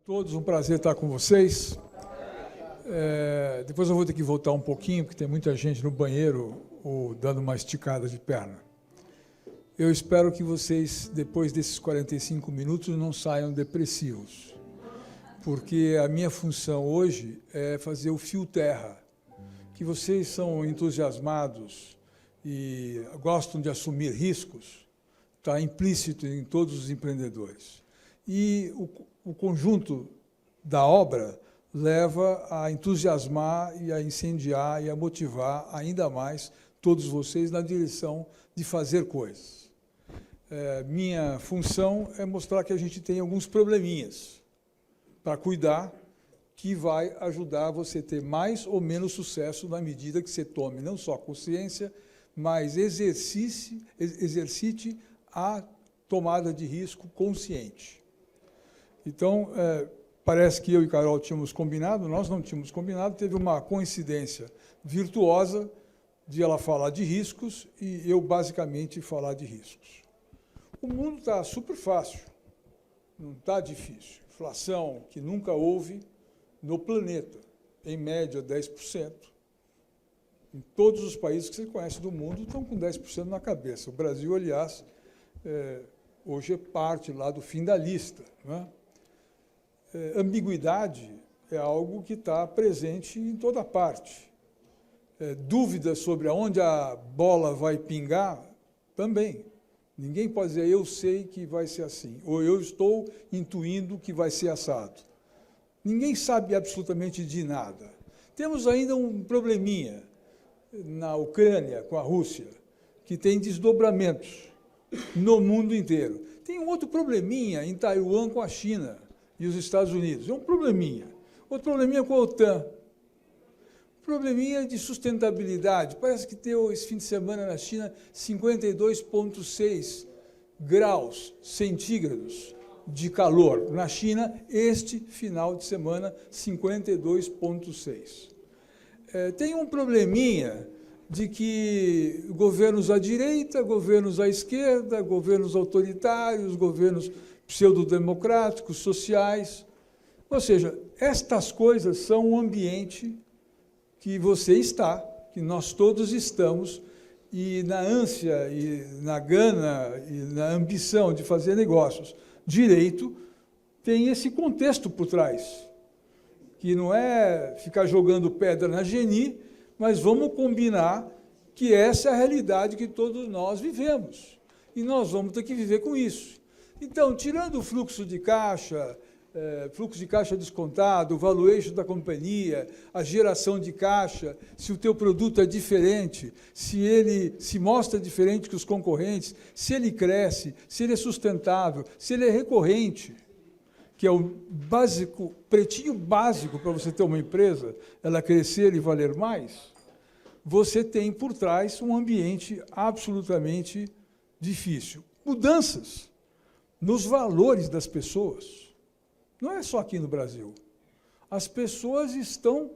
Todos, um prazer estar com vocês. Depois eu vou ter que voltar um pouquinho, porque tem muita gente no banheiro ou dando uma esticada de perna. Eu espero que vocês, depois desses 45 minutos, não saiam depressivos, porque a minha função hoje é fazer o fio terra, que vocês são entusiasmados e gostam de assumir riscos, está implícito em todos os empreendedores. E o conjunto da obra leva a entusiasmar e a incendiar e a motivar ainda mais todos vocês na direção de fazer coisas. Minha função é mostrar que a gente tem alguns probleminhas para cuidar, que vai ajudar você a ter mais ou menos sucesso na medida que você tome não só consciência, mas exercite a tomada de risco consciente. Então, parece que eu e Carol tínhamos combinado, nós não tínhamos combinado, teve uma coincidência virtuosa de ela falar de riscos e eu, basicamente, falar de riscos. O mundo está super fácil, não está difícil. Inflação que nunca houve no planeta, em média 10%. Em todos os países que você conhece do mundo estão com 10% na cabeça. O Brasil, aliás, hoje é parte lá do fim da lista, não é? Ambiguidade é algo que está presente em toda parte. Dúvidas sobre aonde a bola vai pingar, também. Ninguém pode dizer, eu sei que vai ser assim, ou eu estou intuindo que vai ser assado. Ninguém sabe absolutamente de nada. Temos ainda um probleminha na Ucrânia com a Rússia, que tem desdobramentos no mundo inteiro. Tem um outro probleminha em Taiwan com a China e os Estados Unidos. É um probleminha. Outro probleminha com a OTAN. Probleminha de sustentabilidade. Parece que deu esse fim de semana na China 52,6 graus centígrados de calor. Na China, este final de semana, 52,6. Tem um probleminha de que governos à direita, governos à esquerda, governos autoritários, governos pseudodemocráticos, sociais. Ou seja, estas coisas são um ambiente que você está, que nós todos estamos, e na ânsia, e na gana, e na ambição de fazer negócios direito, tem esse contexto por trás, que não é ficar jogando pedra na geni, mas vamos combinar que essa é a realidade que todos nós vivemos, e nós vamos ter que viver com isso. Então, tirando o fluxo de caixa descontado, o valuation da companhia, a geração de caixa, se o teu produto é diferente, se ele se mostra diferente que os concorrentes, se ele cresce, se ele é sustentável, se ele é recorrente, que é o básico, pretinho básico para você ter uma empresa, ela crescer e valer mais, você tem por trás um ambiente absolutamente difícil. Mudanças nos valores das pessoas. Não é só aqui no Brasil. As pessoas estão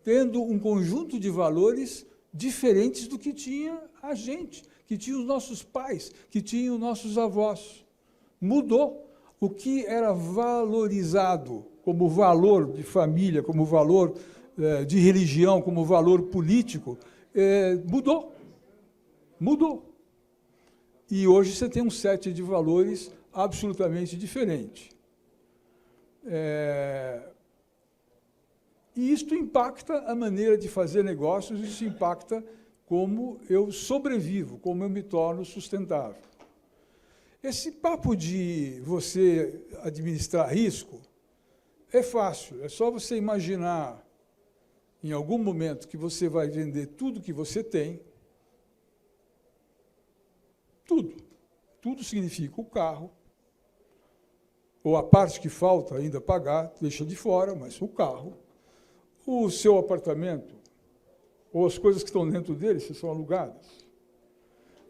tendo um conjunto de valores diferentes do que tinha a gente, que tinha os nossos pais, que tinham os nossos avós. Mudou. O que era valorizado como valor de família, como valor de religião, como valor político, mudou. Mudou. E hoje você tem um set de valores absolutamente diferente. E isto impacta a maneira de fazer negócios, isso impacta como eu sobrevivo, como eu me torno sustentável. Esse papo de você administrar risco é fácil, é só você imaginar em algum momento que você vai vender tudo que você tem, tudo significa o carro, ou a parte que falta ainda pagar, deixa de fora, mas o carro, o seu apartamento, ou as coisas que estão dentro dele, se são alugadas,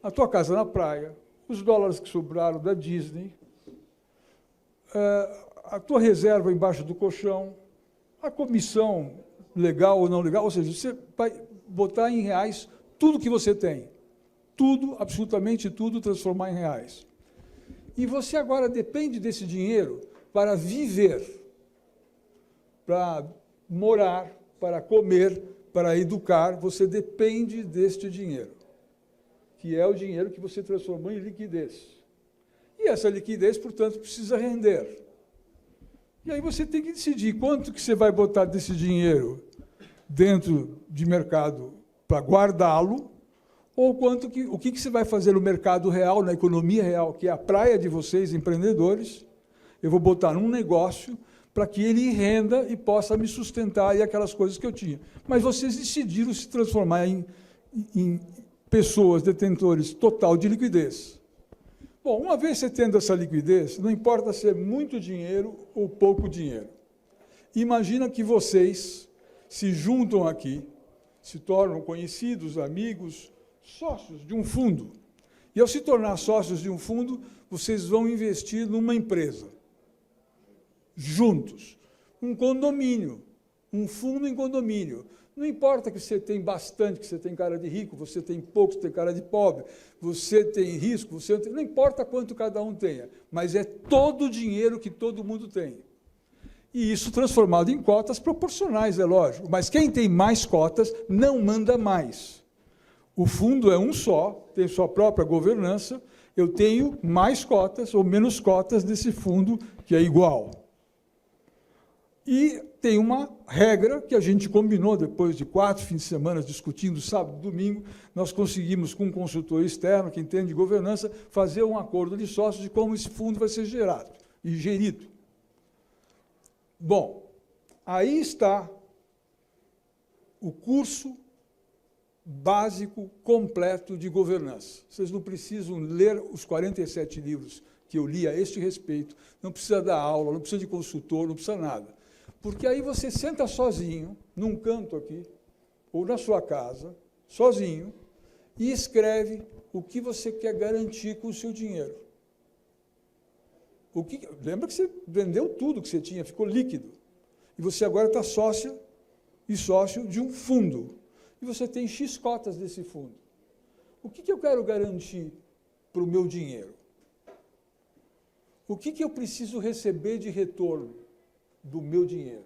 a tua casa na praia, os dólares que sobraram da Disney, a tua reserva embaixo do colchão, a comissão legal ou não legal, ou seja, você vai botar em reais tudo que você tem, tudo, absolutamente tudo, transformar em reais. E você agora depende desse dinheiro para viver. para morar, para comer, para educar, você depende deste dinheiro, que é o dinheiro que você transformou em liquidez. E essa liquidez, portanto, precisa render. E aí você tem que decidir quanto que você vai botar desse dinheiro dentro de mercado para guardá-lo, ou o que você vai fazer no mercado real, na economia real, que é a praia de vocês, empreendedores. Eu vou botar num negócio para que ele renda e possa me sustentar e aquelas coisas que eu tinha. Mas vocês decidiram se transformar em pessoas detentores total de liquidez. Bom, uma vez você tendo essa liquidez, não importa se é muito dinheiro ou pouco dinheiro. Imagina que vocês se juntam aqui, se tornam conhecidos, amigos, sócios de um fundo. E, ao se tornar sócios de um fundo, vocês vão investir numa empresa, juntos, um condomínio, um fundo em condomínio. Não importa que você tem bastante, que você tem cara de rico, você tem pouco, você tem cara de pobre, você tem risco, não importa quanto cada um tenha, mas é todo o dinheiro que todo mundo tem. E isso transformado em cotas proporcionais, é lógico. Mas quem tem mais cotas não manda mais. O fundo é um só, tem sua própria governança, eu tenho mais cotas ou menos cotas desse fundo, que é igual. E tem uma regra que a gente combinou depois de 4 fins de semana discutindo, sábado e domingo, nós conseguimos, com um consultor externo, que entende de governança, fazer um acordo de sócios de como esse fundo vai ser gerado e gerido. Bom, aí está o curso básico completo de governança. Vocês não precisam ler os 47 livros que eu li a este respeito, não precisa dar aula, não precisa de consultor, não precisa nada. Porque aí você senta sozinho, num canto aqui, ou na sua casa, sozinho, e escreve o que você quer garantir com o seu dinheiro. Lembra que você vendeu tudo que você tinha, ficou líquido. E você agora está sócia e sócio de um fundo. E você tem X cotas desse fundo. O que eu quero garantir para o meu dinheiro? O que eu preciso receber de retorno do meu dinheiro?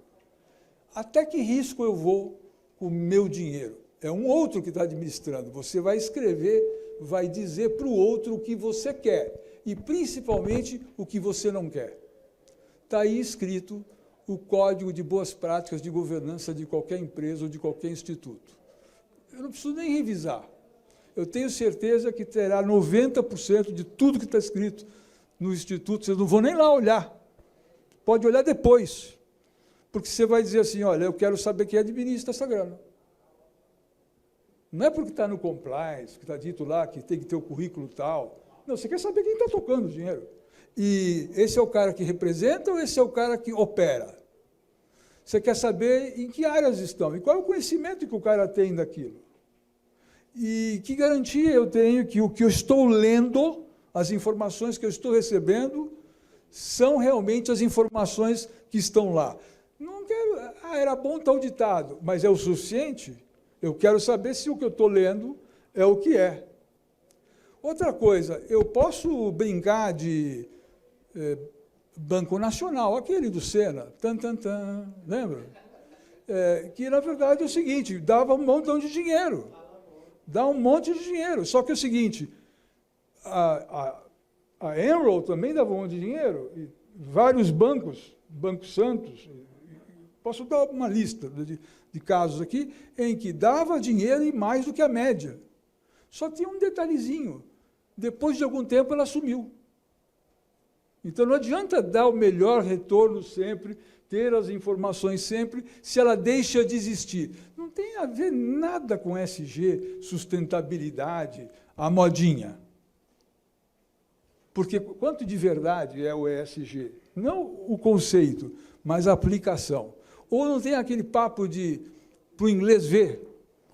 Até que risco eu vou com o meu dinheiro? É um outro que está administrando. Você vai escrever, vai dizer para o outro o que você quer. E, principalmente, o que você não quer. Está aí escrito o Código de Boas Práticas de Governança de qualquer empresa ou de qualquer instituto. Eu não preciso nem revisar. Eu tenho certeza que terá 90% de tudo que está escrito no instituto. Vocês não vão nem lá olhar. Pode olhar depois. Porque você vai dizer assim, olha, eu quero saber quem administra essa grana. Não é porque está no compliance, que está dito lá que tem que ter o currículo tal. Não, você quer saber quem está tocando o dinheiro. E esse é o cara que representa ou esse é o cara que opera? Você quer saber em que áreas estão e qual é o conhecimento que o cara tem daquilo. E que garantia eu tenho que o que eu estou lendo, as informações que eu estou recebendo, são realmente as informações que estão lá. Não quero, era bom tal ditado, mas é o suficiente? Eu quero saber se o que eu estou lendo é o que é. Outra coisa, eu posso brincar de Banco Nacional, aquele do Sena, lembra? Que, na verdade, é o seguinte, dava um montão de dinheiro. Dá um monte de dinheiro. Só que é o seguinte, a Enroll também dava um monte de dinheiro, e vários bancos, Banco Santos, posso dar uma lista de casos aqui, em que dava dinheiro e mais do que a média. Só tinha um detalhezinho. Depois de algum tempo, ela sumiu. Então, não adianta dar o melhor retorno sempre, ter as informações sempre, se ela deixa de existir. Não tem a ver nada com SG, sustentabilidade, a modinha. Porque quanto de verdade é o ESG? Não o conceito, mas a aplicação. Ou não tem aquele papo de, para o inglês ver,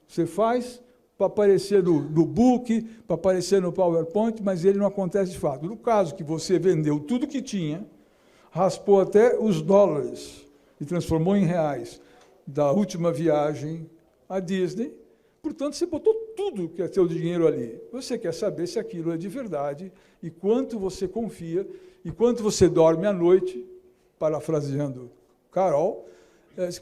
você faz para aparecer no book, para aparecer no PowerPoint, mas ele não acontece de fato. No caso que você vendeu tudo que tinha, raspou até os dólares e transformou em reais da última viagem à Disney, portanto, você botou tudo que é seu dinheiro ali. Você quer saber se aquilo é de verdade e quanto você confia e quanto você dorme à noite, parafraseando Carol,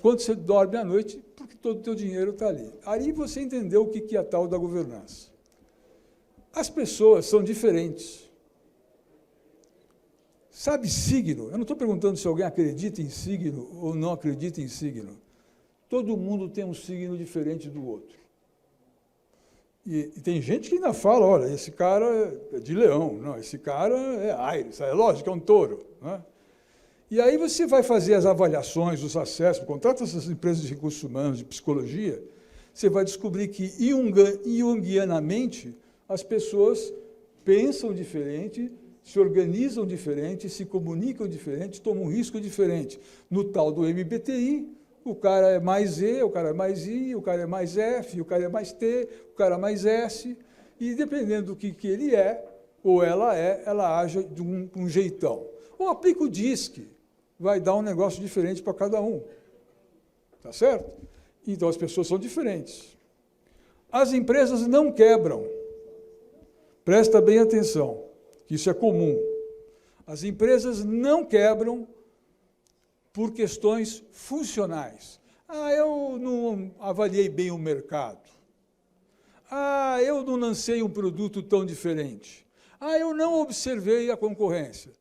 quando você dorme à noite, porque todo o teu dinheiro está ali. Aí você entendeu o que é a tal da governança. As pessoas são diferentes. Sabe signo? Eu não estou perguntando se alguém acredita em signo ou não acredita em signo. Todo mundo tem um signo diferente do outro. E tem gente que ainda fala, olha, esse cara é de leão, não, esse cara é Áries, é lógico, é um touro. Né? E aí você vai fazer as avaliações, os acessos, contrata essas empresas de recursos humanos, de psicologia, você vai descobrir que, junguianamente, as pessoas pensam diferente, se organizam diferente, se comunicam diferente, tomam um risco diferente. No tal do MBTI, o cara é mais E, o cara é mais I, o cara é mais F, o cara é mais T, o cara é mais S, e dependendo do que ele é, ou ela é, ela age de um jeitão. Ou aplica o DISC, vai dar um negócio diferente para cada um. Tá certo? Então, as pessoas são diferentes. As empresas não quebram. Presta bem atenção, que isso é comum. As empresas não quebram por questões funcionais. Eu não avaliei bem o mercado. Eu não lancei um produto tão diferente. Eu não observei a concorrência.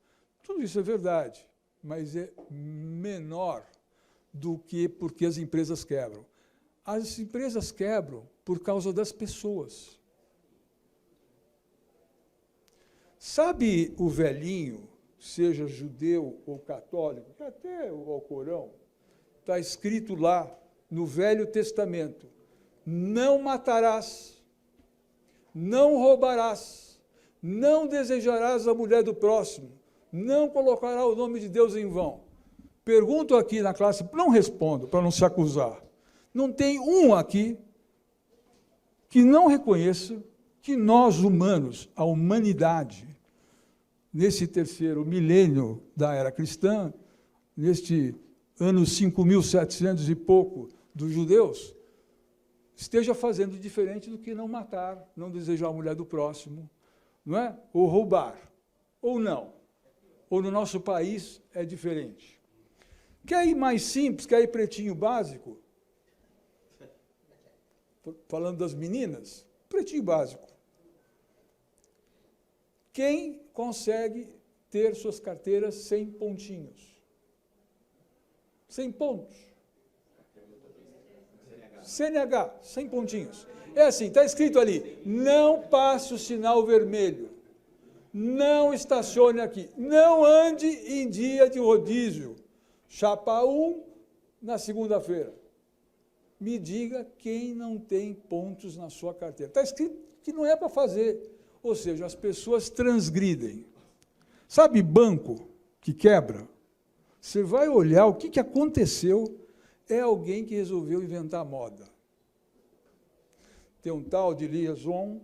Tudo isso é verdade, mas é menor do que porque as empresas quebram. As empresas quebram por causa das pessoas. Sabe o velhinho, seja judeu ou católico, que até o Alcorão, está escrito lá no Velho Testamento, não matarás, não roubarás, não desejarás a mulher do próximo, não colocará o nome de Deus em vão. Pergunto aqui na classe, não respondo, para não se acusar. Não tem um aqui que não reconheça que nós, humanos, a humanidade, nesse terceiro milênio da era cristã, neste ano 5.700 e pouco dos judeus, esteja fazendo diferente do que não matar, não desejar a mulher do próximo, não é? Ou roubar, ou não. Ou no nosso país é diferente. Quer ir mais simples, quer ir pretinho básico? Falando das meninas, pretinho básico. Quem consegue ter suas carteiras sem pontinhos? Sem pontos. CNH, sem pontinhos. É assim, está escrito ali, não passe o sinal vermelho, não estacione aqui, não ande em dia de rodízio, chapa 1 na segunda-feira. Me diga quem não tem pontos na sua carteira. Está escrito que não é para fazer. Ou seja, as pessoas transgridem. Sabe banco que quebra? Você vai olhar o que aconteceu, é alguém que resolveu inventar moda. Tem um tal de Liaison,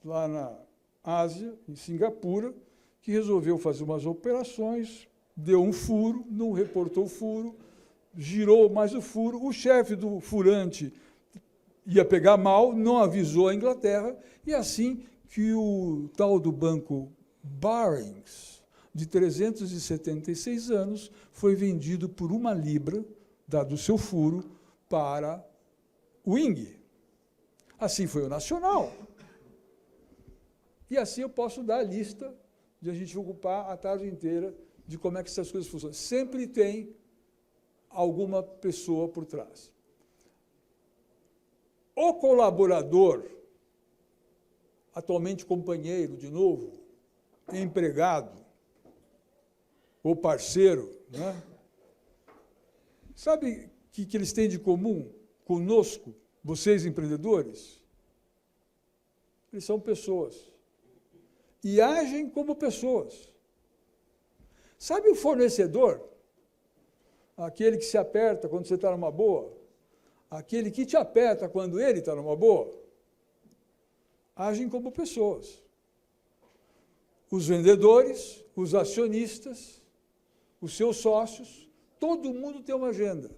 lá na Ásia, em Singapura, que resolveu fazer umas operações, deu um furo, não reportou o furo, girou mais o furo, o chefe do furante ia pegar mal, não avisou a Inglaterra, e assim que o tal do banco Barings, de 376 anos, foi vendido por 1 libra, dado o seu furo, para o ING. Assim foi o Nacional. E assim eu posso dar a lista de a gente ocupar a tarde inteira de como é que essas coisas funcionam. Sempre tem alguma pessoa por trás. O colaborador, atualmente companheiro, de novo, empregado, ou parceiro, né? Sabe o que eles têm de comum conosco, vocês empreendedores? Eles são pessoas. E agem como pessoas. Sabe o fornecedor? Aquele que se aperta quando você está numa boa? Aquele que te aperta quando ele está numa boa? Agem como pessoas. Os vendedores, os acionistas, os seus sócios, todo mundo tem uma agenda.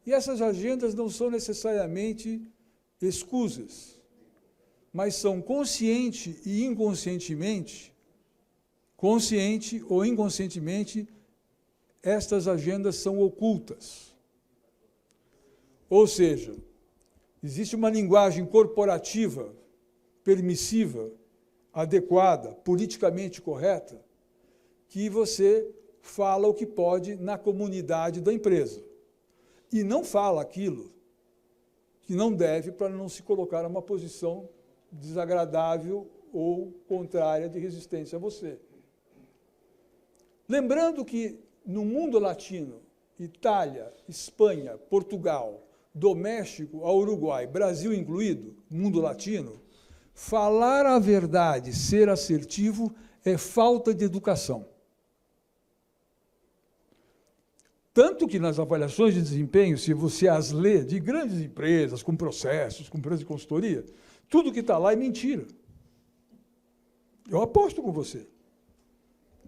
E essas agendas não são necessariamente escusas, mas são consciente e inconscientemente, consciente ou inconscientemente, estas agendas são ocultas. Ou seja, existe uma linguagem corporativa, permissiva, adequada, politicamente correta, que você fala o que pode na comunidade da empresa. E não fala aquilo que não deve para não se colocar numa posição desagradável ou contrária de resistência a você. Lembrando que no mundo latino, Itália, Espanha, Portugal, do México ao Uruguai, Brasil incluído, mundo latino, falar a verdade, ser assertivo, é falta de educação. Tanto que nas avaliações de desempenho, se você as lê de grandes empresas, com processos, com empresas de consultoria, tudo que está lá é mentira. Eu aposto com você.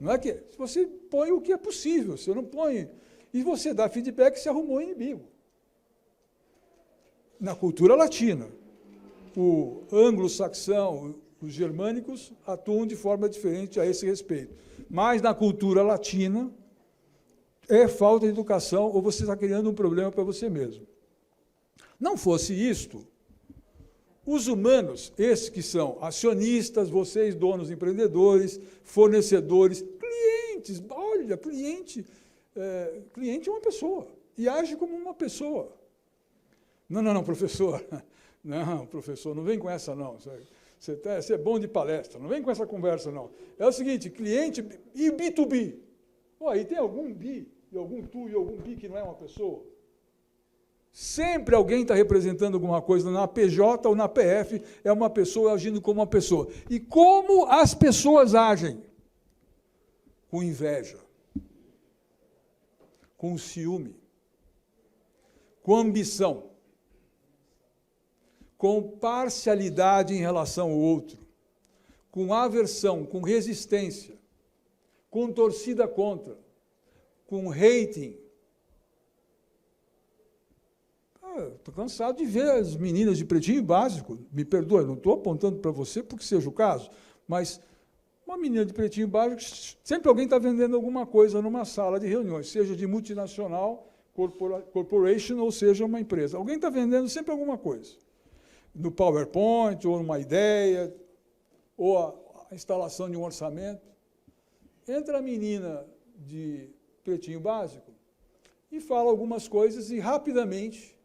Não é que você põe o que é possível, você não põe... E você dá feedback se arrumou inimigo. Na cultura latina, o anglo-saxão, os germânicos atuam de forma diferente a esse respeito. Mas na cultura latina, é falta de educação ou você está criando um problema para você mesmo. Não fosse isto, os humanos, esses que são acionistas, vocês, donos, empreendedores, fornecedores, clientes, olha, cliente é uma pessoa e age como uma pessoa. Não, professor. Não, professor, não vem com essa, não. Você é bom de palestra, não vem com essa conversa, não. É o seguinte, cliente e B2B. Aí tem algum B, e algum tu e algum B que não é uma pessoa? Sempre alguém está representando alguma coisa na PJ ou na PF, é uma pessoa agindo como uma pessoa. E como as pessoas agem? Com inveja, com ciúme, com ambição, com parcialidade em relação ao outro, com aversão, com resistência, com torcida contra, com rating. Estou cansado de ver as meninas de pretinho básico, me perdoe, não estou apontando para você porque seja o caso, mas uma menina de pretinho básico, sempre alguém está vendendo alguma coisa numa sala de reuniões, seja de multinacional, corporation, ou seja uma empresa. Alguém está vendendo sempre alguma coisa. No PowerPoint, ou numa ideia, ou a instalação de um orçamento. Entra a menina de pretinho básico e fala algumas coisas e, rapidamente,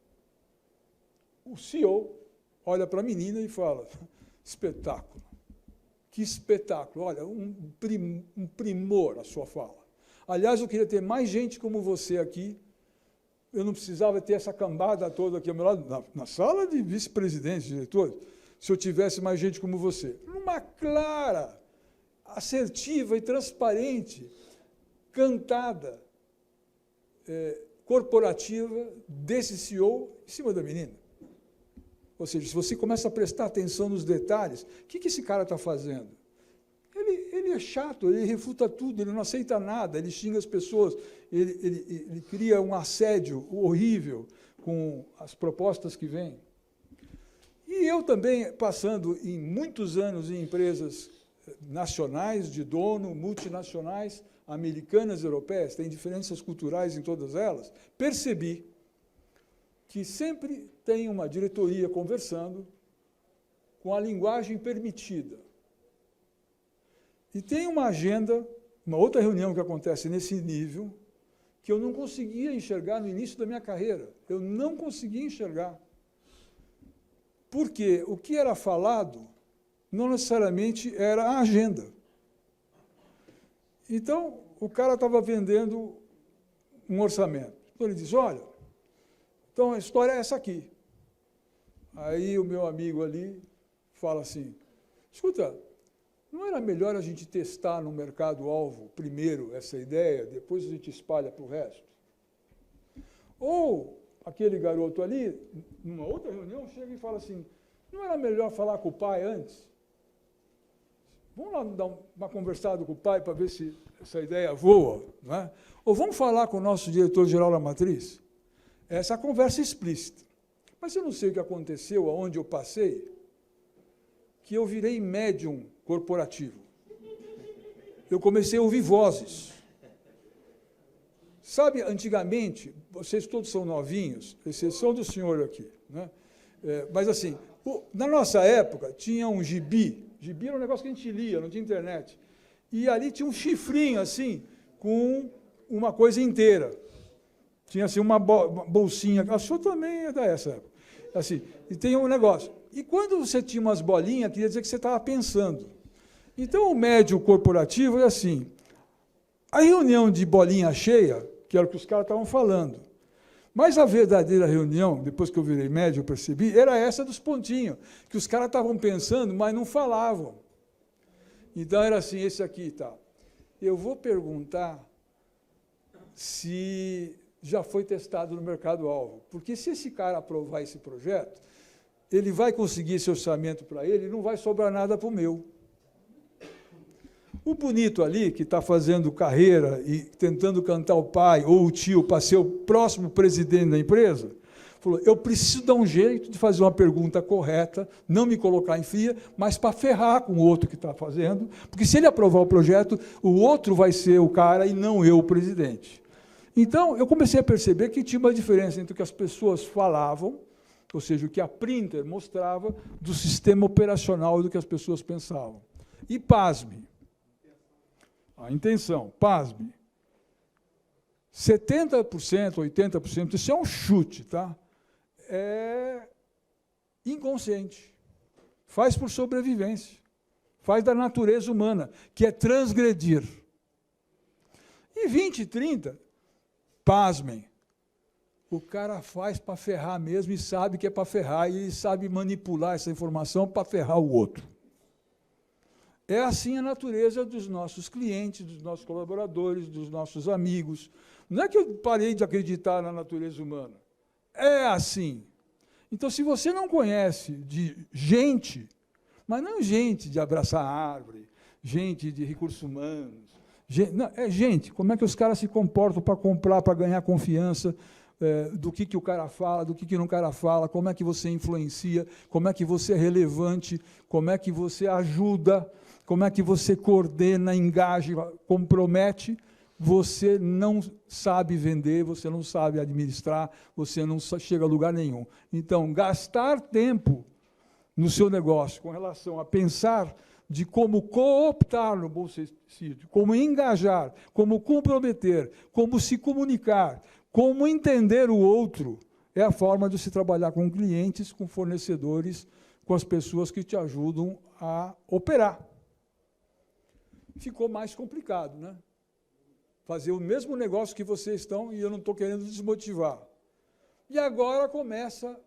o CEO olha para a menina e fala, espetáculo, que espetáculo, olha, um primor a sua fala. Aliás, eu queria ter mais gente como você aqui, eu não precisava ter essa cambada toda aqui ao meu lado, na sala de vice-presidentes, diretores, se eu tivesse mais gente como você. Uma clara, assertiva e transparente, cantada, corporativa desse CEO em cima da menina. Ou seja, se você começa a prestar atenção nos detalhes, o que esse cara está fazendo? Ele é chato, ele refuta tudo, ele não aceita nada, ele xinga as pessoas, ele cria um assédio horrível com as propostas que vêm. E eu também, passando em muitos anos em empresas nacionais, de dono, multinacionais, americanas, europeias, tem diferenças culturais em todas elas, percebi que sempre tem uma diretoria conversando com a linguagem permitida. E tem uma agenda, uma outra reunião que acontece nesse nível, que eu não conseguia enxergar no início da minha carreira. Eu não conseguia enxergar. Porque o que era falado não necessariamente era a agenda. Então, o cara estava vendendo um orçamento. Então, ele diz, olha, então a história é essa aqui. Aí o meu amigo ali fala assim, escuta, não era melhor a gente testar no mercado-alvo primeiro essa ideia, depois a gente espalha para o resto? Ou aquele garoto ali, numa outra reunião, chega e fala assim, não era melhor falar com o pai antes? Vamos lá dar uma conversada com o pai para ver se essa ideia voa, não é? Ou vamos falar com o nosso diretor-geral da matriz? Essa é a conversa explícita. Mas eu não sei o que aconteceu, aonde eu passei, que eu virei médium corporativo. Eu comecei a ouvir vozes. Sabe, antigamente, vocês todos são novinhos, exceção do senhor aqui, né? Mas, assim, na nossa época, tinha um gibi. Gibi era um negócio que a gente lia, não tinha internet. E ali tinha um chifrinho, assim, com uma coisa inteira. Tinha, assim, uma bolsinha. A sua também é dessa época. Assim, e tem um negócio. E quando você tinha umas bolinhas, queria dizer que você estava pensando. Então, o médio corporativo é assim. A reunião de bolinha cheia, que era o que os caras estavam falando. Mas a verdadeira reunião, depois que eu virei médio, eu percebi, era essa dos pontinhos, que os caras estavam pensando, mas não falavam. Então, era assim, esse aqui e tal. Eu vou perguntar se já foi testado no mercado-alvo, porque se esse cara aprovar esse projeto, ele vai conseguir esse orçamento para ele e não vai sobrar nada para o meu. O bonito ali, que está fazendo carreira e tentando cantar o pai ou o tio para ser o próximo presidente da empresa, falou, eu preciso dar um jeito de fazer uma pergunta correta, não me colocar em fria, mas para ferrar com o outro que está fazendo, porque se ele aprovar o projeto, o outro vai ser o cara e não eu o presidente. Então, eu comecei a perceber que tinha uma diferença entre o que as pessoas falavam, ou seja, o que a printer mostrava, do sistema operacional do que as pessoas pensavam. E pasme, a intenção, pasme, 70%, 80%, isso é um chute, tá? É inconsciente. Faz por sobrevivência. Faz da natureza humana, que é transgredir. E 20, 30, pasmem, o cara faz para ferrar mesmo e sabe que é para ferrar, e ele sabe manipular essa informação para ferrar o outro. É assim a natureza dos nossos clientes, dos nossos colaboradores, dos nossos amigos. Não é que eu parei de acreditar na natureza humana. É assim. Então, se você não conhece de gente, mas não gente de abraçar árvore, gente de recursos humanos, gente, não, é gente, como é que os caras se comportam para comprar, para ganhar confiança, do que o cara fala, do que não o cara fala, como é que você influencia, como é que você é relevante, como é que você ajuda, como é que você coordena, engaja, compromete, você não sabe vender, você não sabe administrar, você não chega a lugar nenhum. Então, gastar tempo no seu negócio com relação a pensar de como cooptar, no bom sentido, como engajar, como comprometer, como se comunicar, como entender o outro, é a forma de se trabalhar com clientes, com fornecedores, com as pessoas que te ajudam a operar. Ficou mais complicado, né? Fazer o mesmo negócio que vocês estão, e eu não estou querendo desmotivar. E agora começa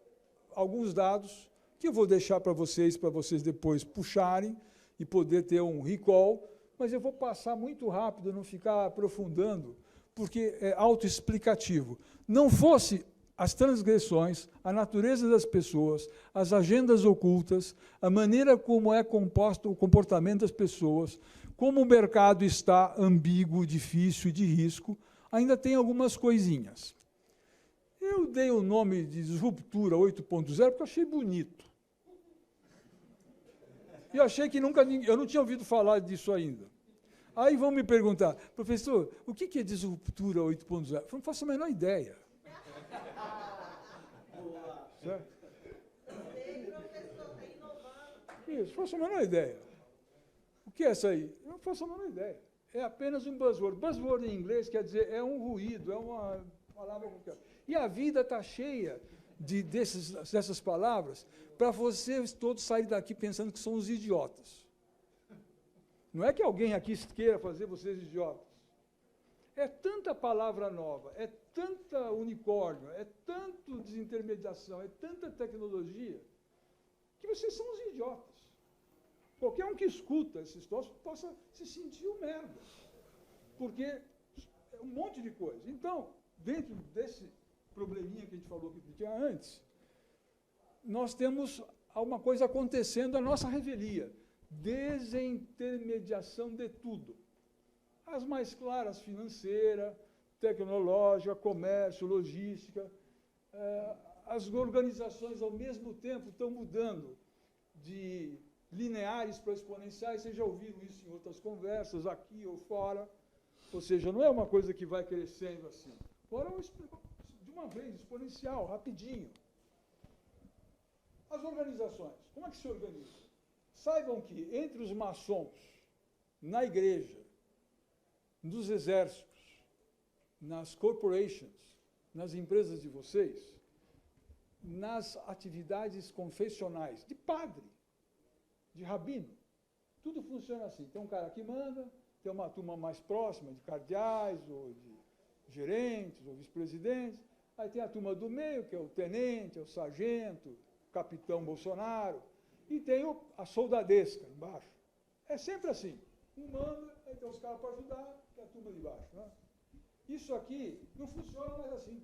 alguns dados que eu vou deixar para vocês depois puxarem e poder ter um recall, mas eu vou passar muito rápido, não ficar aprofundando, porque é autoexplicativo. Não fosse as transgressões, a natureza das pessoas, as agendas ocultas, a maneira como é composto o comportamento das pessoas, como o mercado está ambíguo, difícil, de risco, ainda tem algumas coisinhas. Eu dei o nome de Disruptura 8.0 porque eu achei bonito. E achei que eu não tinha ouvido falar disso ainda. Aí vão me perguntar, professor, o que é Disruptura 8.0? Eu não faço a menor ideia. Certo? Isso, faço a menor ideia. O que é isso aí? Eu não faço a menor ideia. É apenas um buzzword. Buzzword em inglês quer dizer é um ruído, é uma palavra qualquer. E a vida está cheia dessas palavras para vocês todos saírem daqui pensando que são os idiotas. Não é que alguém aqui queira fazer vocês idiotas. É tanta palavra nova, é tanta unicórnio, é tanto desintermediação, é tanta tecnologia, que vocês são os idiotas. Qualquer um que escuta esses troços possa se sentir um merda. Porque é um monte de coisa. Então, dentro desse probleminha que a gente falou que tinha antes, nós temos alguma coisa acontecendo à nossa revelia. Desintermediação de tudo. As mais claras, financeira, tecnológica, comércio, logística. As organizações, ao mesmo tempo, estão mudando de lineares para exponenciais. Vocês já ouviram isso em outras conversas, aqui ou fora. Ou seja, não é uma coisa que vai crescendo assim. Agora, de uma vez, exponencial, rapidinho. As organizações, como é que se organizam? Saibam que entre os maçons, na igreja, nos exércitos, nas corporations, nas empresas de vocês, nas atividades confessionais, de padre, de rabino, tudo funciona assim. Tem um cara que manda, tem uma turma mais próxima, de cardeais, ou de gerentes, ou vice-presidentes, aí tem a turma do meio, que é o tenente, é o sargento, o capitão Bolsonaro, e tem a soldadesca embaixo. É sempre assim. Um manda, aí tem os caras para ajudar, que é a turma de baixo. Né? Isso aqui não funciona mais assim.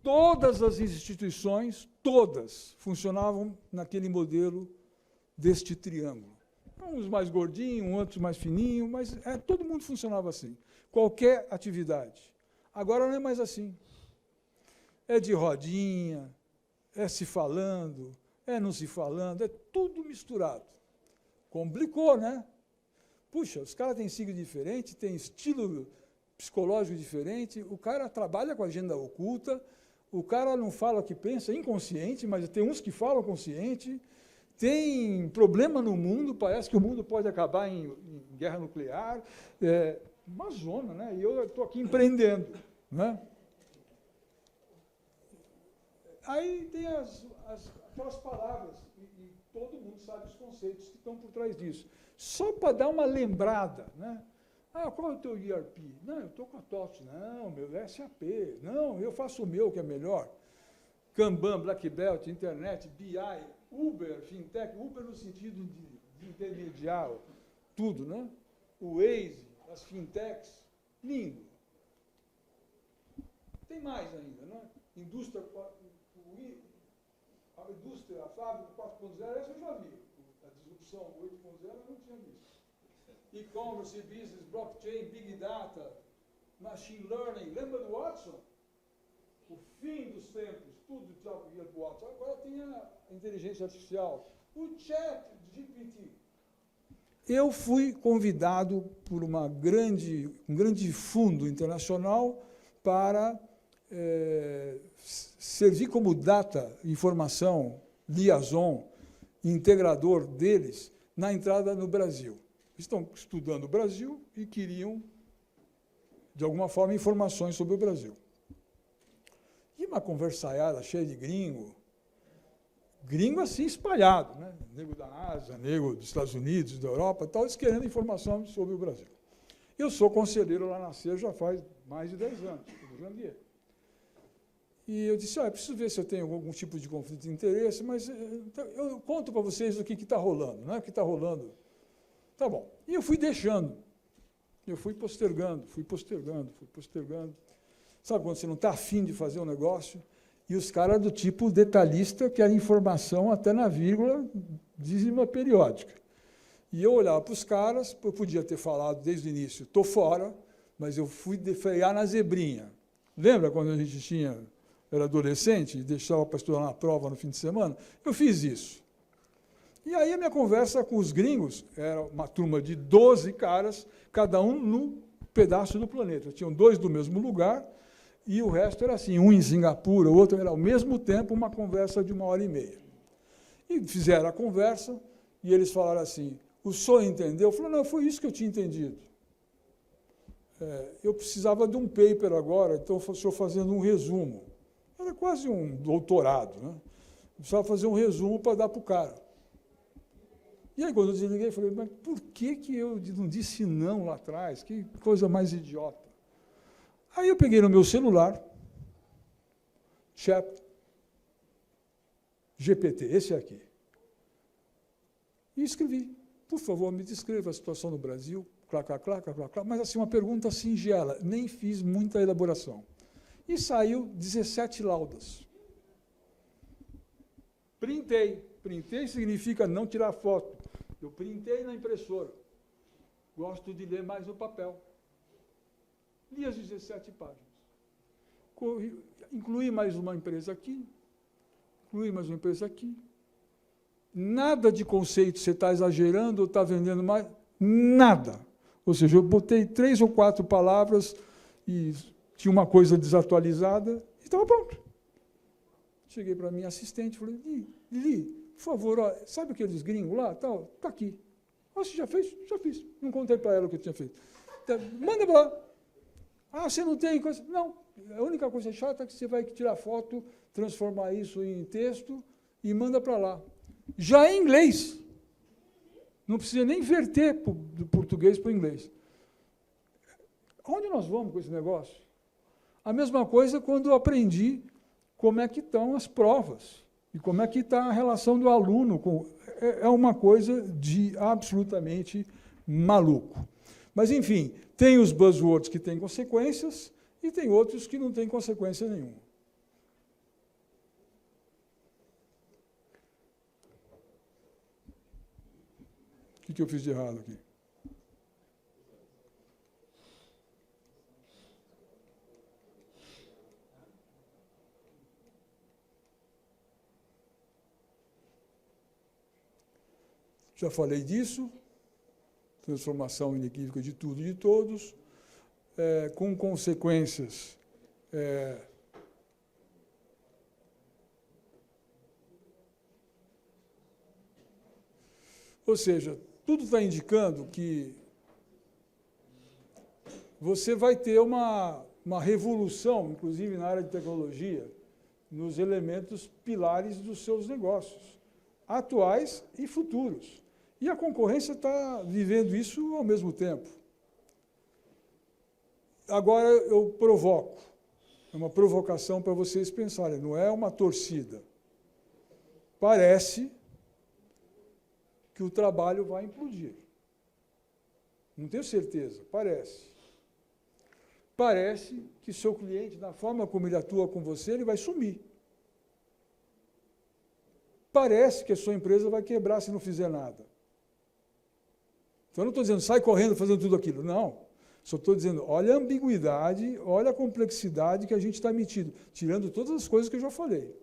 Todas as instituições, todas, funcionavam naquele modelo deste triângulo. Uns mais gordinhos, outros mais fininhos, mas todo mundo funcionava assim. Qualquer atividade. Agora não é mais assim. É de rodinha, é se falando, é não se falando, é tudo misturado. Complicou, né? Puxa, os caras têm signo diferente, têm estilo psicológico diferente, o cara trabalha com agenda oculta, o cara não fala o que pensa, inconsciente, mas tem uns que falam consciente, tem problema no mundo, parece que o mundo pode acabar em guerra nuclear, uma zona, né? E eu estou aqui empreendendo, né? Aí tem aquelas palavras, e todo mundo sabe os conceitos que estão por trás disso. Só para dar uma lembrada, né? Ah, qual é o teu ERP? Não, eu estou com a TOTS. Não, meu é SAP. Não, eu faço o meu, que é melhor. Kanban, Black Belt, internet, BI, Uber, fintech, Uber no sentido de intermediar tudo, né? O Waze, as fintechs, lindo. Tem mais ainda, né? Indústria, a fábrica 4.0, essa eu já vi. A disrupção 8.0 eu não tinha visto. E-commerce, business, blockchain, big data, machine learning. Lembra do Watson? O fim dos tempos, tudo ia para o Watson. Agora tem a inteligência artificial. O chat GPT. Eu fui convidado por um grande fundo internacional para servir como data, informação, liaison, integrador deles na entrada no Brasil. Estão estudando o Brasil e queriam, de alguma forma, informações sobre o Brasil. E uma conversaiada cheia de gringo assim espalhado, né? Nego da Ásia, nego dos Estados Unidos, da Europa, tal, eles querendo informação sobre o Brasil. Eu sou conselheiro lá na CEA já faz mais de 10 anos, do Janvier. E eu disse, preciso ver se eu tenho algum tipo de conflito de interesse, mas eu conto para vocês o que está rolando, né? O que está rolando. Tá bom. E eu fui deixando. Eu fui postergando. Sabe quando você não está afim de fazer um negócio? E os caras do tipo detalhista, que era informação até na vírgula, dízima periódica. E eu olhava para os caras, eu podia ter falado desde o início, estou fora, mas eu fui frear na zebrinha. Lembra quando a gente era adolescente e deixava para estudar na prova no fim de semana? Eu fiz isso. E aí a minha conversa com os gringos era uma turma de 12 caras, cada um num pedaço do planeta. Tinham 2 do mesmo lugar e o resto era assim, um em Singapura, o outro era ao mesmo tempo uma conversa de 1h30. E fizeram a conversa e eles falaram assim, o senhor entendeu? Eu falei, não, foi isso que eu tinha entendido. Eu precisava de um paper agora, então eu estou fazendo um resumo. Era quase um doutorado, né? Eu precisava fazer um resumo para dar para o cara. E aí, quando eu desliguei, eu falei, mas por que eu não disse não lá atrás? Que coisa mais idiota. Aí eu peguei no meu celular, Chat GPT, esse aqui, e escrevi, por favor, me descreva a situação no Brasil, mas assim, uma pergunta singela, nem fiz muita elaboração. E saiu 17 laudas. Printei significa não tirar foto. Eu printei na impressora. Gosto de ler mais no papel. Li as 17 páginas. Incluí mais uma empresa aqui, Nada de conceito, você está exagerando ou está vendendo mais, nada. Ou seja, eu botei 3 ou 4 palavras e tinha uma coisa desatualizada e estava pronto. Cheguei para a minha assistente e falei, Lili, por favor, ó, sabe aqueles gringos lá? Está aqui. Ah, você já fez? Já fiz. Não contei para ela o que eu tinha feito. Então, manda para lá. Ah, você não tem coisa? Não. A única coisa chata é que você vai tirar foto, transformar isso em texto e manda para lá. Já em inglês. Não precisa nem inverter do português para o inglês. Onde nós vamos com esse negócio? A mesma coisa quando eu aprendi como é que estão as provas e como é que está a relação do aluno com... É uma coisa de absolutamente maluco. Mas, enfim, tem os buzzwords que têm consequências e tem outros que não têm consequência nenhuma. O que eu fiz de errado aqui? Já falei disso, transformação inequívoca de tudo e de todos, com consequências ou seja, tudo está indicando que você vai ter uma revolução, inclusive na área de tecnologia, nos elementos pilares dos seus negócios, atuais e futuros. E a concorrência está vivendo isso ao mesmo tempo. Agora eu provoco, é uma provocação para vocês pensarem, não é uma torcida. Parece que o trabalho vai implodir. Não tenho certeza, parece. Parece que seu cliente, na forma como ele atua com você, ele vai sumir. Parece que a sua empresa vai quebrar se não fizer nada. Então, eu não estou dizendo, sai correndo fazendo tudo aquilo. Não. Só estou dizendo, olha a ambiguidade, olha a complexidade que a gente está emitindo, tirando todas as coisas que eu já falei.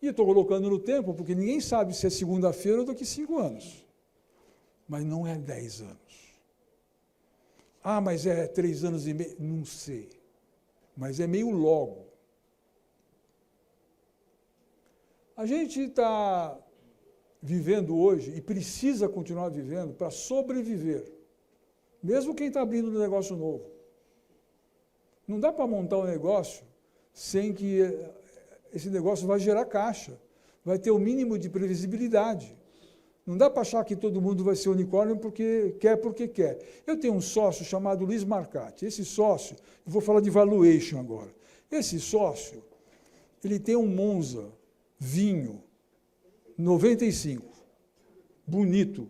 E estou colocando no tempo, porque ninguém sabe se é segunda-feira ou daqui 5 anos. Mas não é 10 anos. Ah, mas é 3 anos e meio. Não sei. Mas é meio logo. A gente está vivendo hoje, e precisa continuar vivendo, para sobreviver. Mesmo quem está abrindo um negócio novo. Não dá para montar um negócio sem que esse negócio vai gerar caixa, vai ter o mínimo de previsibilidade. Não dá para achar que todo mundo vai ser unicórnio porque quer. Eu tenho um sócio chamado Luiz Marcati. Esse sócio, eu vou falar de valuation agora. Esse sócio, ele tem um Monza, vinho, 95, bonito.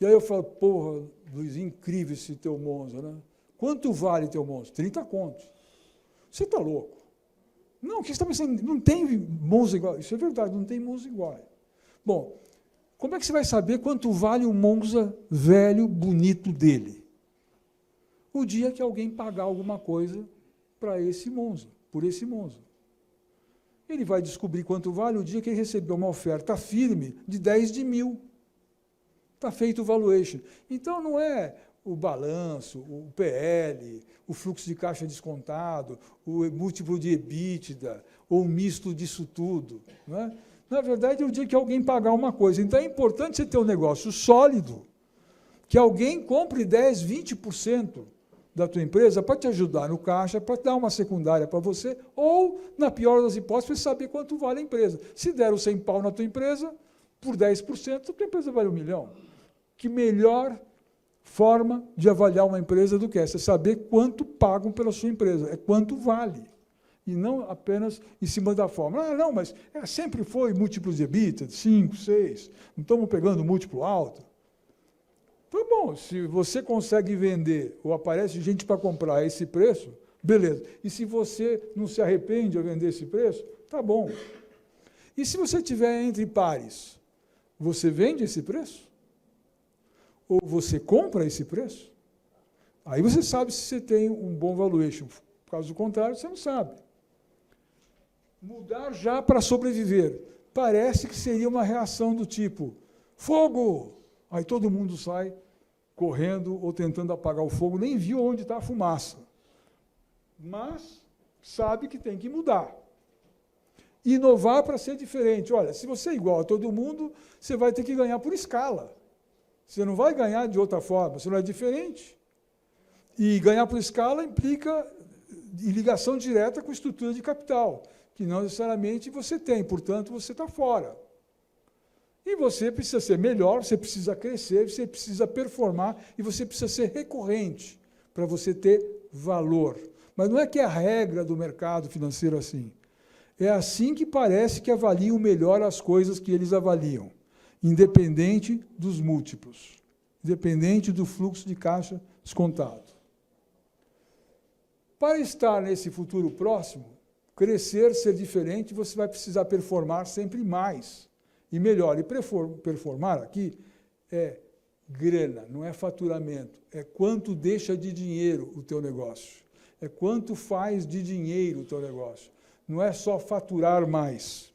E aí eu falo, porra, Luiz, incrível esse teu Monza, né? Quanto vale teu Monza? 30 contos. Você está louco? Não, o que você está pensando? Não tem Monza igual. Isso é verdade, não tem Monza igual. Bom, como é que você vai saber quanto vale o Monza velho, bonito dele? O dia que alguém pagar alguma coisa para esse Monza, por esse Monza. Ele vai descobrir quanto vale o dia que ele receber uma oferta firme de 10 de 1.000. Está feito o valuation. Então, não é o balanço, o PL, o fluxo de caixa descontado, o múltiplo de EBITDA, ou o misto disso tudo. Não é? Na verdade, é o dia que alguém pagar uma coisa. Então, é importante você ter um negócio sólido, que alguém compre 10%, 20% da tua empresa para te ajudar no caixa, para dar uma secundária para você, ou, na pior das hipóteses, saber quanto vale a empresa. Se der os 100 pau na tua empresa, por 10%, a tua empresa vale 1 milhão. Que melhor forma de avaliar uma empresa do que essa? É saber quanto pagam pela sua empresa, é quanto vale. E não apenas em cima da fórmula. Ah, não, mas sempre foi múltiplos de EBITDA, 5, 6, não estamos pegando múltiplo alto. Então, bom, se você consegue vender ou aparece gente para comprar a esse preço, beleza. E se você não se arrepende ao vender esse preço, tá bom. E se você tiver entre pares, você vende esse preço? Ou você compra esse preço? Aí você sabe se você tem um bom valuation. Caso contrário, você não sabe. Mudar já para sobreviver. Parece que seria uma reação do tipo, fogo! Aí todo mundo sai correndo ou tentando apagar o fogo, nem viu onde está a fumaça. Mas sabe que tem que mudar. Inovar para ser diferente. Olha, se você é igual a todo mundo, você vai ter que ganhar por escala. Você não vai ganhar de outra forma, você não é diferente. E ganhar por escala implica ligação direta com a estrutura de capital, que não necessariamente você tem, portanto, você está fora. E você precisa ser melhor, você precisa crescer, você precisa performar e você precisa ser recorrente para você ter valor. Mas não é que é a regra do mercado financeiro assim. É assim que parece que avaliam melhor as coisas que eles avaliam, independente dos múltiplos, independente do fluxo de caixa descontado. Para estar nesse futuro próximo, crescer, ser diferente, você vai precisar performar sempre mais e melhor. E performar aqui é grana, não é faturamento. É quanto deixa de dinheiro o teu negócio. É quanto faz de dinheiro o teu negócio. Não é só faturar mais.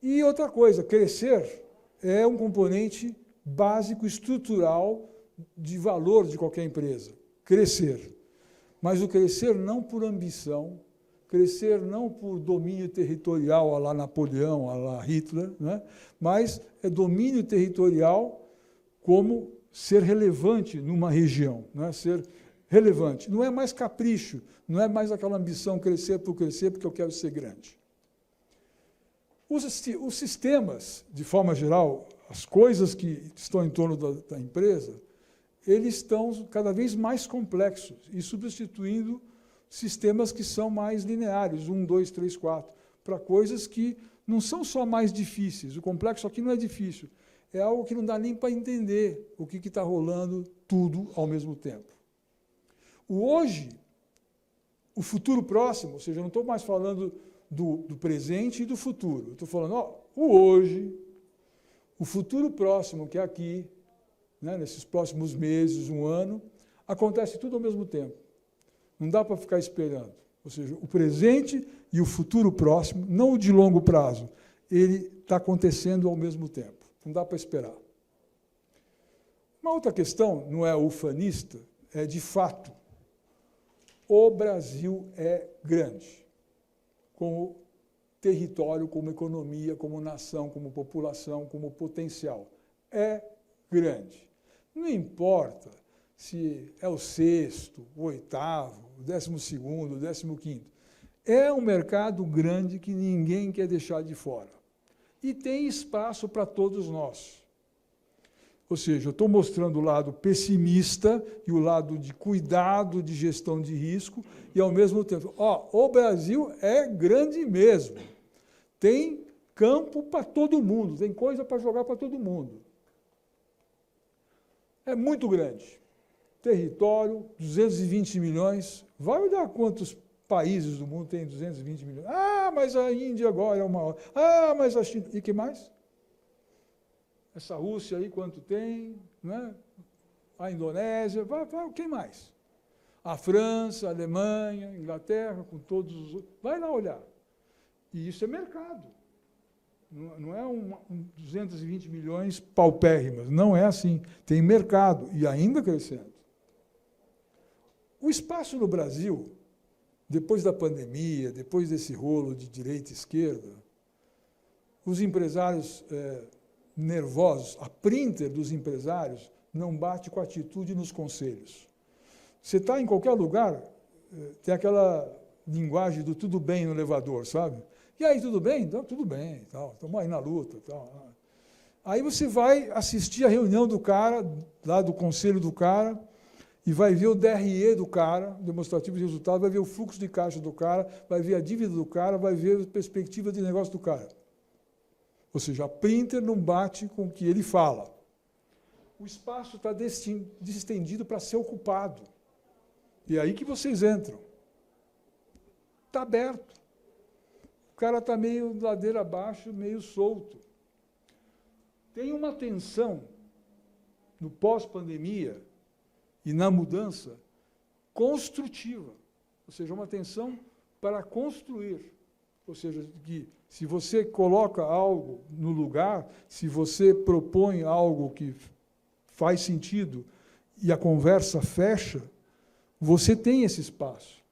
E outra coisa, crescer é um componente básico, estrutural, de valor de qualquer empresa. Crescer. Mas o crescer não por ambição, crescer não por domínio territorial, à la Napoleão, à la Hitler, né? Mas é domínio territorial como ser relevante numa região, né? Ser relevante. Não é mais capricho, não é mais aquela ambição crescer porque eu quero ser grande. Os sistemas, de forma geral, as coisas que estão em torno da empresa, eles estão cada vez mais complexos e substituindo sistemas que são mais lineares, 1, 2, 3, 4, para coisas que não são só mais difíceis. O complexo aqui não é difícil, é algo que não dá nem para entender o que está rolando tudo ao mesmo tempo. O hoje, o futuro próximo, ou seja, eu não estou mais falando do presente e do futuro, eu estou falando, o hoje, o futuro próximo, que é aqui, né, nesses próximos meses, um ano, acontece tudo ao mesmo tempo. Não dá para ficar esperando. Ou seja, o presente e o futuro próximo, não o de longo prazo, ele está acontecendo ao mesmo tempo. Não dá para esperar. Uma outra questão, não é ufanista, é de fato. O Brasil é grande, como território, como economia, como nação, como população, como potencial. É grande. Não importa se é o 6º, o 8º, o 12º, o 15º. É um mercado grande que ninguém quer deixar de fora. E tem espaço para todos nós. Ou seja, eu estou mostrando o lado pessimista e o lado de cuidado, de gestão de risco, e, ao mesmo tempo, o Brasil é grande mesmo. Tem campo para todo mundo, tem coisa para jogar para todo mundo. É muito grande. Território, 220 milhões. Vai olhar quantos países do mundo tem 220 milhões. Mas a Índia agora é o maior. Mas a China. E que mais? Essa Rússia aí, quanto tem? Né? A Indonésia. Quem mais? A França, a Alemanha, a Inglaterra, com todos os outros. Vai lá olhar. E isso é mercado. Não é 220 milhões paupérrimas. Não é assim. Tem mercado e ainda crescendo. O espaço no Brasil, depois da pandemia, depois desse rolo de direita e esquerda, os empresários nervosos, a printer dos empresários não bate com a atitude nos conselhos. Você está em qualquer lugar, tem aquela linguagem do tudo bem no elevador, sabe? E aí, tudo bem? Então, tudo bem, estamos aí na luta. Tal. Aí você vai assistir a reunião do cara, lá do conselho do cara, e vai ver o DRE do cara, demonstrativo de resultado, vai ver o fluxo de caixa do cara, vai ver a dívida do cara, vai ver a perspectiva de negócio do cara. Ou seja, a printer não bate com o que ele fala. O espaço está distendido para ser ocupado. E é aí que vocês entram. Está aberto. O cara está meio ladeira abaixo, meio solto. Tem uma tensão no pós-pandemia e na mudança construtiva, ou seja, uma tensão para construir. Ou seja, que se você coloca algo no lugar, se você propõe algo que faz sentido e a conversa fecha, você tem esse espaço.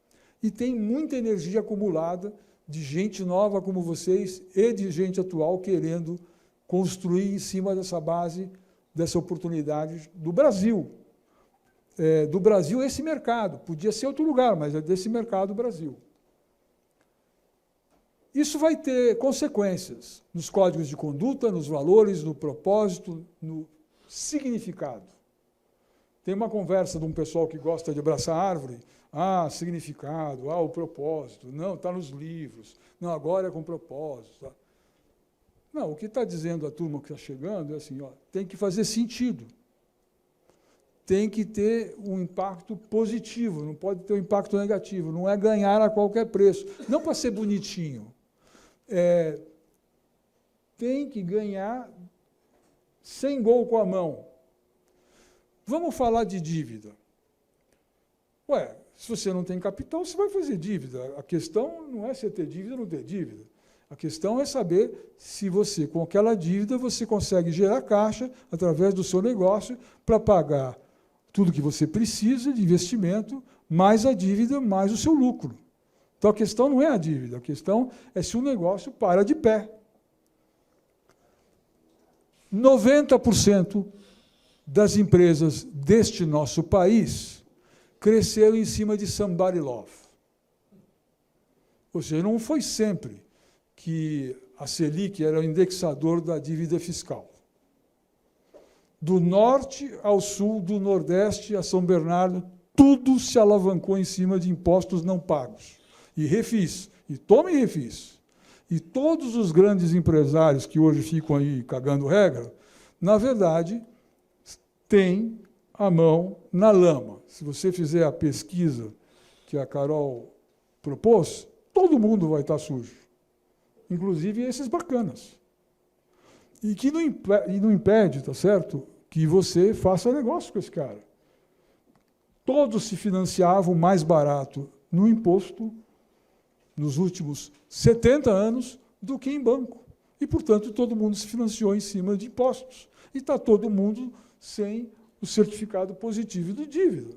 E tem muita energia acumulada de gente nova como vocês e de gente atual querendo construir em cima dessa base, dessa oportunidade do Brasil. Do Brasil, esse mercado. Podia ser outro lugar, mas é desse mercado Brasil. Isso vai ter consequências nos códigos de conduta, nos valores, no propósito, no significado. Tem uma conversa de um pessoal que gosta de abraçar árvore. Significado, o propósito. Não, está nos livros. Não, agora é com propósito. Tá? Não, o que está dizendo a turma que está chegando é assim, tem que fazer sentido. Tem que ter um impacto positivo, não pode ter um impacto negativo. Não é ganhar a qualquer preço. Não para ser bonitinho. Tem que ganhar sem gol com a mão. Vamos falar de dívida. Se você não tem capital, você vai fazer dívida. A questão não é você ter dívida ou não ter dívida. A questão é saber se você, com aquela dívida, você consegue gerar caixa através do seu negócio para pagar tudo que você precisa de investimento, mais a dívida, mais o seu lucro. Então, a questão não é a dívida, a questão é se o negócio para de pé. 90% das empresas deste nosso país cresceram em cima de somebody love. Ou seja, não foi sempre que a Selic era o indexador da dívida fiscal. Do norte ao sul, do nordeste a São Bernardo, tudo se alavancou em cima de impostos não pagos. E refis, e tome refis. E todos os grandes empresários que hoje ficam aí cagando regra, na verdade, têm a mão na lama. Se você fizer a pesquisa que a Carol propôs, todo mundo vai estar sujo. Inclusive esses bacanas. E que não impede, tá certo, que você faça negócio com esse cara. Todos se financiavam mais barato no imposto nos últimos 70 anos do que em banco. E, portanto, todo mundo se financiou em cima de impostos. E está todo mundo sem o certificado positivo de dívida.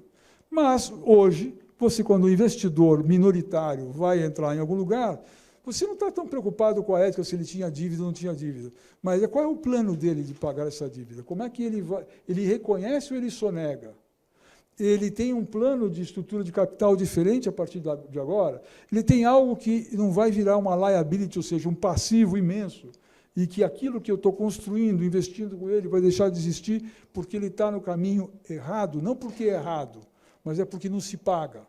Mas, hoje, você, quando o investidor minoritário vai entrar em algum lugar, você não está tão preocupado com a ética se ele tinha dívida ou não tinha dívida. Mas qual é o plano dele de pagar essa dívida? Como é que ele vai? Ele reconhece ou ele sonega? Ele tem um plano de estrutura de capital diferente a partir de agora? Ele tem algo que não vai virar uma liability, ou seja, um passivo imenso, e que aquilo que eu estou construindo, investindo com ele, vai deixar de existir porque ele está no caminho errado, não porque é errado, mas é porque não se paga.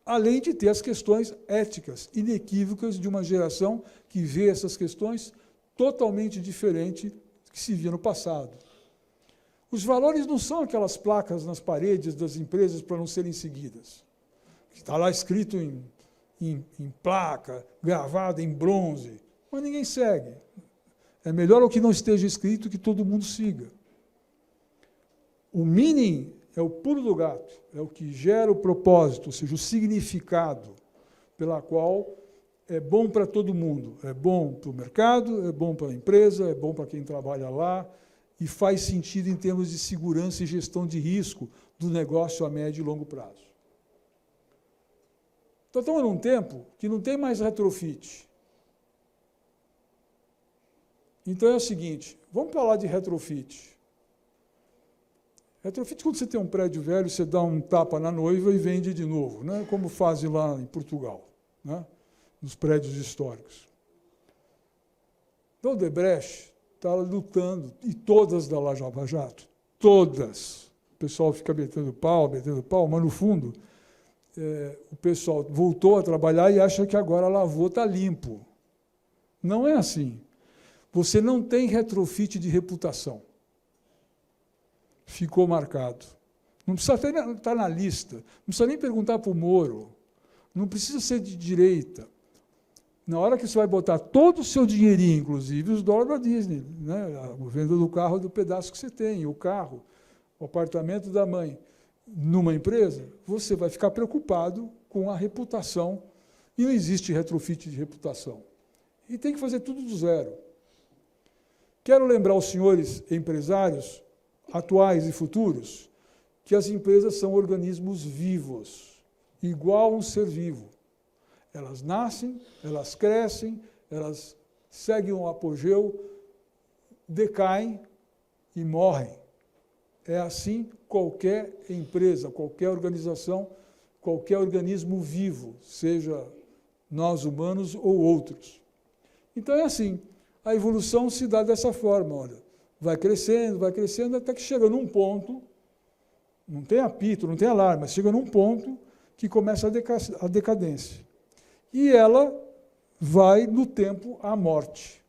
Além de ter as questões éticas inequívocas de uma geração que vê essas questões totalmente diferente do que se via no passado. Os valores não são aquelas placas nas paredes das empresas para não serem seguidas. Está lá escrito em placa, gravado em bronze, mas ninguém segue. É melhor o que não esteja escrito que todo mundo siga. O meaning é o pulo do gato, é o que gera o propósito, ou seja, o significado pela qual é bom para todo mundo. É bom para o mercado, é bom para a empresa, é bom para quem trabalha lá, e faz sentido em termos de segurança e gestão de risco do negócio a médio e longo prazo. Então, estamos num tempo que não tem mais retrofit. Então, é o seguinte, vamos falar de retrofit. Retrofit, quando você tem um prédio velho, você dá um tapa na noiva e vende de novo, né? Como fazem lá em Portugal, né? Nos prédios históricos. Então, o Odebrecht está lutando, e todas da Lava Jato, todas. O pessoal fica metendo pau, mas, no fundo, o pessoal voltou a trabalhar e acha que agora lavou, está limpo. Não é assim. Você não tem retrofit de reputação. Ficou marcado. Não precisa estar na lista, não precisa nem perguntar para o Moro, não precisa ser de direita. Na hora que você vai botar todo o seu dinheirinho, inclusive os dólares da Disney, né? A venda do carro do pedaço que você tem, o carro, o apartamento da mãe, numa empresa, você vai ficar preocupado com a reputação, e não existe retrofit de reputação. E tem que fazer tudo do zero. Quero lembrar aos senhores empresários atuais e futuros, que as empresas são organismos vivos, igual a um ser vivo. Elas nascem, elas crescem, elas seguem um apogeu, decaem e morrem. É assim qualquer empresa, qualquer organização, qualquer organismo vivo, seja nós humanos ou outros. Então é assim, a evolução se dá dessa forma, olha, vai crescendo, até que chega num ponto, não tem apito, não tem alarme, mas chega num ponto que começa a decadência. E ela vai, no tempo, à morte.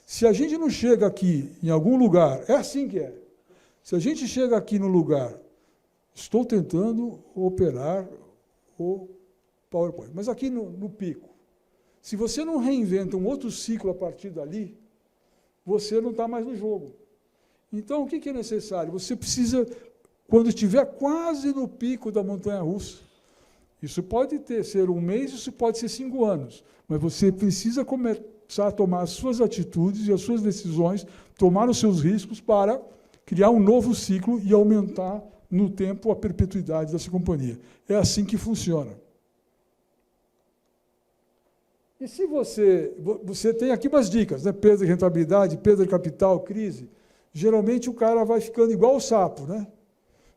Se a gente não chega aqui, em algum lugar, é assim que é. Se a gente chega aqui no lugar, estou tentando operar o PowerPoint, mas aqui no pico, se você não reinventa um outro ciclo a partir dali, você não está mais no jogo. Então, o que é necessário? Você precisa, quando estiver quase no pico da montanha-russa, isso pode ser um mês, isso pode ser 5 anos, mas você precisa começar a tomar as suas atitudes e as suas decisões, tomar os seus riscos para criar um novo ciclo e aumentar no tempo a perpetuidade dessa companhia. É assim que funciona. E se você tem aqui umas dicas, né? Perda de rentabilidade, perda de capital, crise. Geralmente o cara vai ficando igual o sapo, né?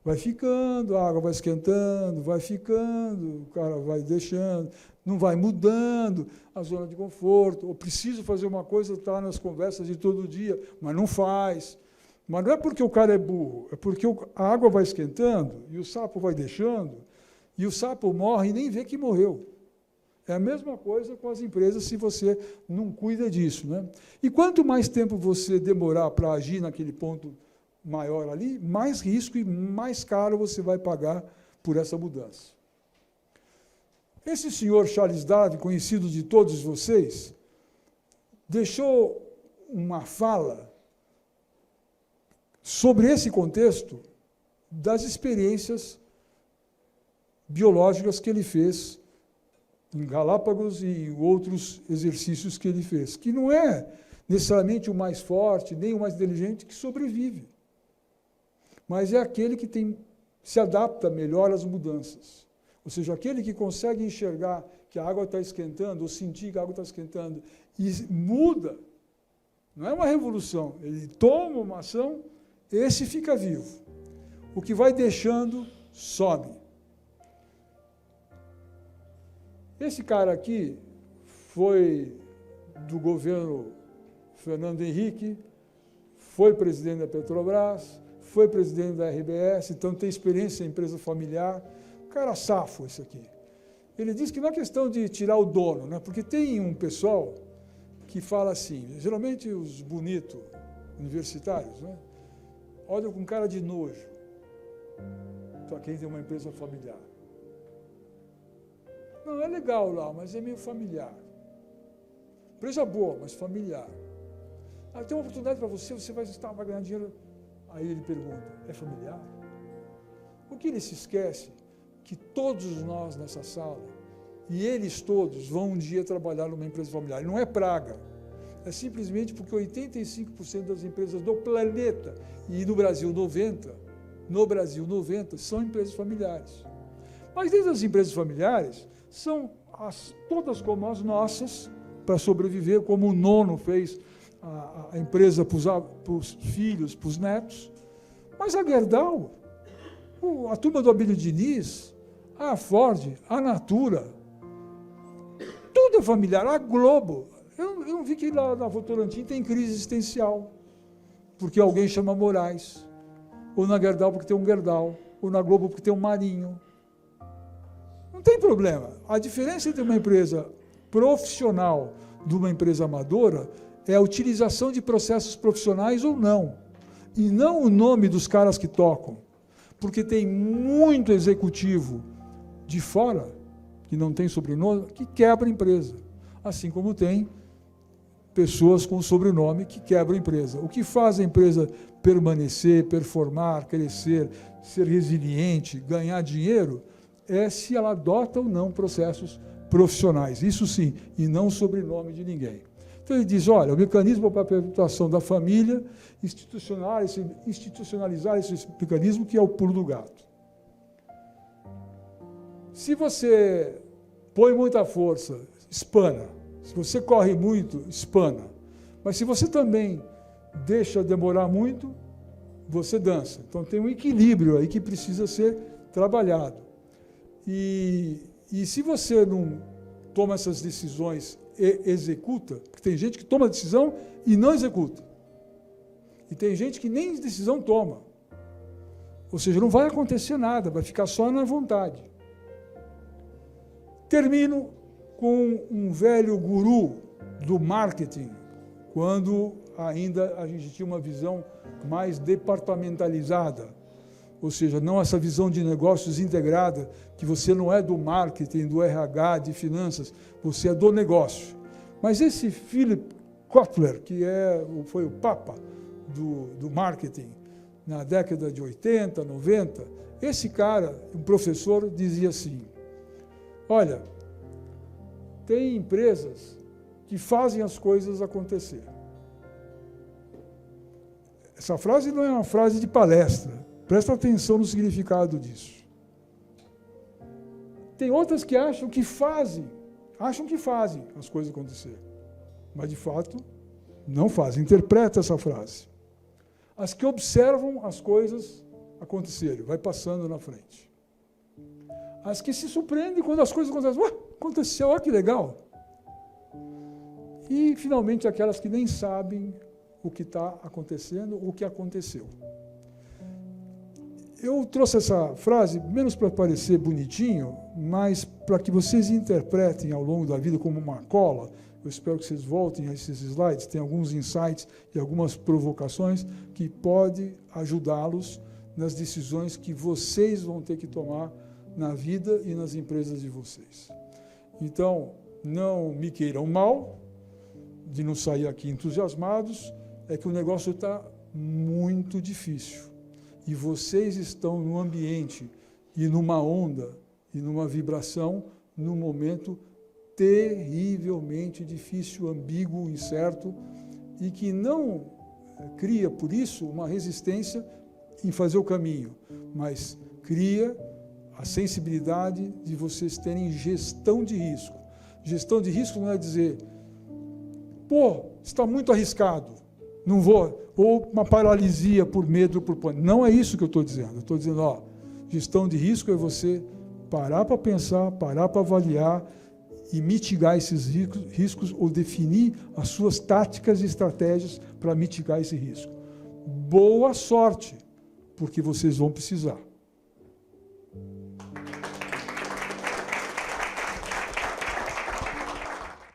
Vai ficando, a água vai esquentando, vai ficando, o cara vai deixando, não vai mudando a zona de conforto, ou preciso fazer uma coisa, está nas conversas de todo dia, mas não faz. Mas não é porque o cara é burro, é porque a água vai esquentando e o sapo vai deixando, e o sapo morre e nem vê que morreu. É a mesma coisa com as empresas se você não cuida disso, né? E quanto mais tempo você demorar para agir naquele ponto maior ali, mais risco e mais caro você vai pagar por essa mudança. Esse senhor Charles Darwin, conhecido de todos vocês, deixou uma fala sobre esse contexto das experiências biológicas que ele fez em Galápagos e outros exercícios que ele fez, que não é necessariamente o mais forte, nem o mais inteligente que sobrevive, mas é aquele que se adapta melhor às mudanças. Ou seja, aquele que consegue enxergar que a água está esquentando, ou sentir que a água está esquentando, e muda, não é uma revolução, ele toma uma ação, esse fica vivo. O que vai deixando, some. Esse cara aqui foi do governo Fernando Henrique, foi presidente da Petrobras, foi presidente da RBS, então tem experiência em empresa familiar. Cara safo esse aqui. Ele diz que não é questão de tirar o dono, né? Porque tem um pessoal que fala assim, geralmente os bonitos universitários, né? Olham com cara de nojo para quem tem uma empresa familiar. Não, é legal lá, mas é meio familiar. Empresa boa, mas familiar. Ah, tem uma oportunidade para você, você vai ganhar dinheiro. Aí ele pergunta, é familiar? O que ele se esquece? Que todos nós nessa sala, e eles todos, vão um dia trabalhar numa empresa familiar. E não é praga. É simplesmente porque 85% das empresas do planeta, e no Brasil 90%, são empresas familiares. Mas dentro das empresas familiares, são todas como as nossas, para sobreviver, como o Nono fez a empresa para os filhos, para os netos. Mas a Gerdau, a turma do Abílio Diniz, a Ford, a Natura, tudo é familiar. A Globo, eu não vi que lá na Votorantim tem crise existencial, porque alguém chama Moraes, ou na Gerdau porque tem um Gerdau, ou na Globo porque tem um Marinho. Não tem problema. A diferença entre uma empresa profissional de uma empresa amadora é a utilização de processos profissionais ou não, e não o nome dos caras que tocam, porque tem muito executivo de fora, que não tem sobrenome, que quebra a empresa, assim como tem pessoas com sobrenome que quebram a empresa. O que faz a empresa permanecer, performar, crescer, ser resiliente, ganhar dinheiro, é se ela adota ou não processos profissionais, isso sim, e não o sobrenome de ninguém. Então ele diz, olha, o mecanismo para a perpetuação da família, institucionalizar esse mecanismo que é o pulo do gato. Se você põe muita força, espana. Se você corre muito, espana. Mas se você também deixa demorar muito, você dança. Então tem um equilíbrio aí que precisa ser trabalhado. E se você não toma essas decisões e executa, porque tem gente que toma decisão e não executa. E tem gente que nem decisão toma. Ou seja, não vai acontecer nada, vai ficar só na vontade. Termino com um velho guru do marketing, quando ainda a gente tinha uma visão mais departamentalizada, ou seja, não essa visão de negócios integrada, que você não é do marketing, do RH, de finanças, você é do negócio. Mas esse Philip Kotler, que foi o papa do marketing na década de 80, 90, esse cara, um professor, dizia assim, olha, tem empresas que fazem as coisas acontecer. Essa frase não é uma frase de palestra. Presta atenção no significado disso. Tem outras que acham que fazem as coisas acontecer. Mas, de fato, não fazem. Interpreta essa frase. As que observam as coisas acontecerem, vai passando na frente. As que se surpreendem quando as coisas acontecem. Aconteceu, olha que legal. E, finalmente, aquelas que nem sabem o que está acontecendo, o que aconteceu. Eu trouxe essa frase, menos para parecer bonitinho, mas para que vocês interpretem ao longo da vida como uma cola. Eu espero que vocês voltem a esses slides, tem alguns insights e algumas provocações que podem ajudá-los nas decisões que vocês vão ter que tomar na vida e nas empresas de vocês. Então, não me queiram mal, de não sair aqui entusiasmados, é que o negócio está muito difícil. E vocês estão num ambiente e numa onda e numa vibração num momento terrivelmente difícil, ambíguo, incerto, e que não cria, por isso, uma resistência em fazer o caminho, mas cria a sensibilidade de vocês terem gestão de risco. Gestão de risco não é dizer, está muito arriscado, não vou, ou uma paralisia por medo, por pânico. Não é isso que eu estou dizendo. Eu estou dizendo, gestão de risco é você parar para pensar, parar para avaliar e mitigar esses riscos ou definir as suas táticas e estratégias para mitigar esse risco. Boa sorte, porque vocês vão precisar.